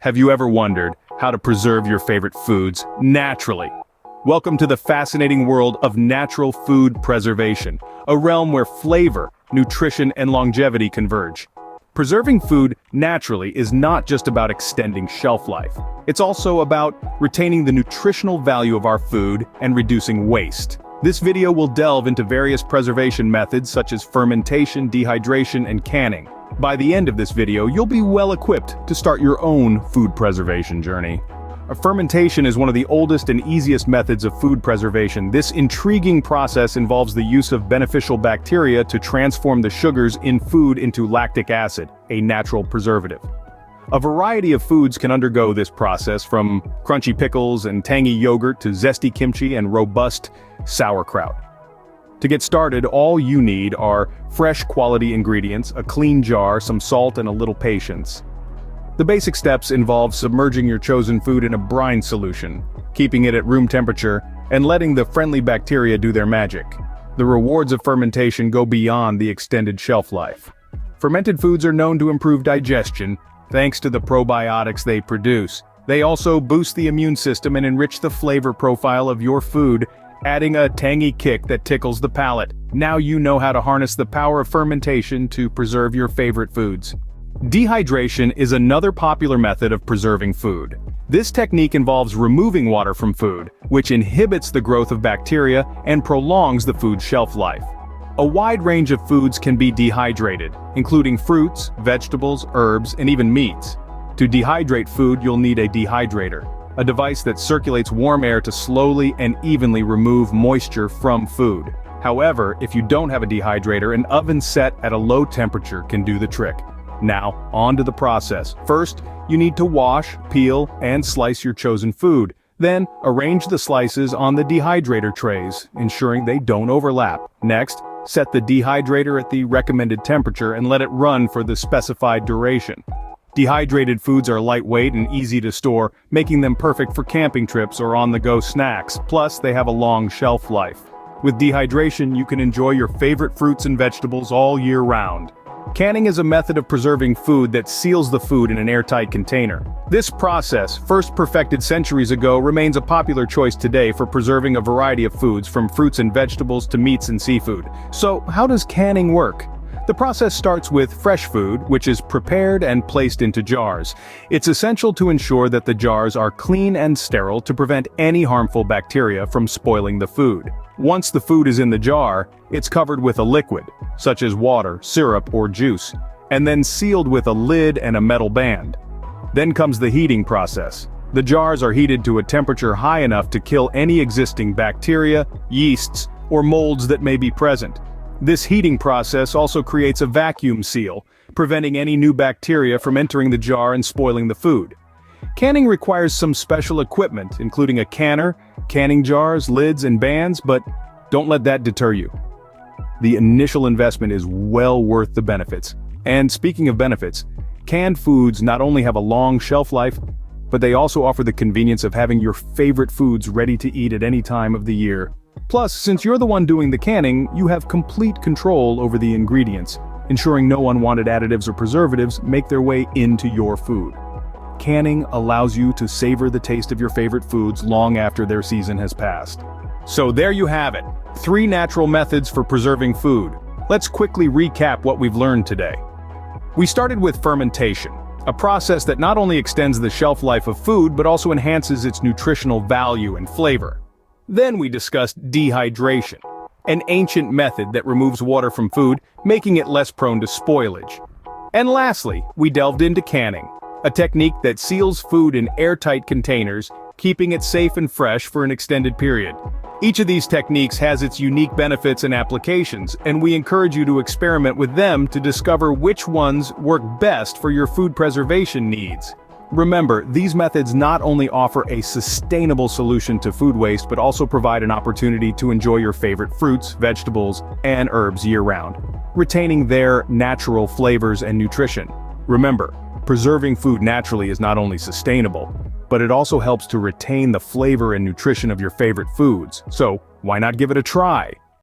Have you ever wondered how to preserve your favorite foods naturally? Welcome to the fascinating world of natural food preservation, a realm where flavor, nutrition, and longevity converge. Preserving food naturally is not just about extending shelf life. It's also about retaining the nutritional value of our food and reducing waste. This video will delve into various preservation methods such as fermentation, dehydration, and canning. By the end of this video, you'll be well equipped to start your own food preservation journey. Fermentation is one of the oldest and easiest methods of food preservation. This intriguing process involves the use of beneficial bacteria to transform the sugars in food into lactic acid, a natural preservative. A variety of foods can undergo this process, from crunchy pickles and tangy yogurt to zesty kimchi and robust sauerkraut. To get started, all you need are fresh quality ingredients, a clean jar, some salt, and a little patience. The basic steps involve submerging your chosen food in a brine solution, keeping it at room temperature, and letting the friendly bacteria do their magic. The rewards of fermentation go beyond the extended shelf life. Fermented foods are known to improve digestion, thanks to the probiotics they produce. They also boost the immune system and enrich the flavor profile of your food, adding a tangy kick that tickles the palate. Now you know how to harness the power of fermentation to preserve your favorite foods. Dehydration is another popular method of preserving food. This technique involves removing water from food, which inhibits the growth of bacteria and prolongs the food's shelf life. A wide range of foods can be dehydrated, including fruits, vegetables, herbs, and even meats. To dehydrate food, you'll need a dehydrator, a device that circulates warm air to slowly and evenly remove moisture from food. However, if you don't have a dehydrator, an oven set at a low temperature can do the trick. Now, on to the process. First, you need to wash, peel, and slice your chosen food. Then, arrange the slices on the dehydrator trays, ensuring they don't overlap. Next, set the dehydrator at the recommended temperature and let it run for the specified duration. Dehydrated foods are lightweight and easy to store, making them perfect for camping trips or on-the-go snacks. Plus, they have a long shelf life. With dehydration, you can enjoy your favorite fruits and vegetables all year round. Canning is a method of preserving food that seals the food in an airtight container. This process, first perfected centuries ago, remains a popular choice today for preserving a variety of foods, from fruits and vegetables to meats and seafood. So, how does canning work? The process starts with fresh food, which is prepared and placed into jars. It's essential to ensure that the jars are clean and sterile to prevent any harmful bacteria from spoiling the food. Once the food is in the jar, it's covered with a liquid, such as water, syrup, or juice, and then sealed with a lid and a metal band. Then comes the heating process. The jars are heated to a temperature high enough to kill any existing bacteria, yeasts, or molds that may be present. This heating process also creates a vacuum seal, preventing any new bacteria from entering the jar and spoiling the food. Canning requires some special equipment, including a canner, canning jars, lids, and bands, but don't let that deter you. The initial investment is well worth the benefits. And speaking of benefits, canned foods not only have a long shelf life, but they also offer the convenience of having your favorite foods ready to eat at any time of the year. Plus, since you're the one doing the canning, you have complete control over the ingredients, ensuring no unwanted additives or preservatives make their way into your food. Canning allows you to savor the taste of your favorite foods long after their season has passed. So there you have it, 3 natural methods for preserving food. Let's quickly recap what we've learned today. We started with fermentation, a process that not only extends the shelf life of food but also enhances its nutritional value and flavor. Then we discussed dehydration, an ancient method that removes water from food, making it less prone to spoilage. And lastly, we delved into canning, a technique that seals food in airtight containers, keeping it safe and fresh for an extended period. Each of these techniques has its unique benefits and applications, and we encourage you to experiment with them to discover which ones work best for your food preservation needs. Remember, these methods not only offer a sustainable solution to food waste, but also provide an opportunity to enjoy your favorite fruits, vegetables, and herbs year-round, retaining their natural flavors and nutrition. Remember, preserving food naturally is not only sustainable, but it also helps to retain the flavor and nutrition of your favorite foods. So, why not give it a try?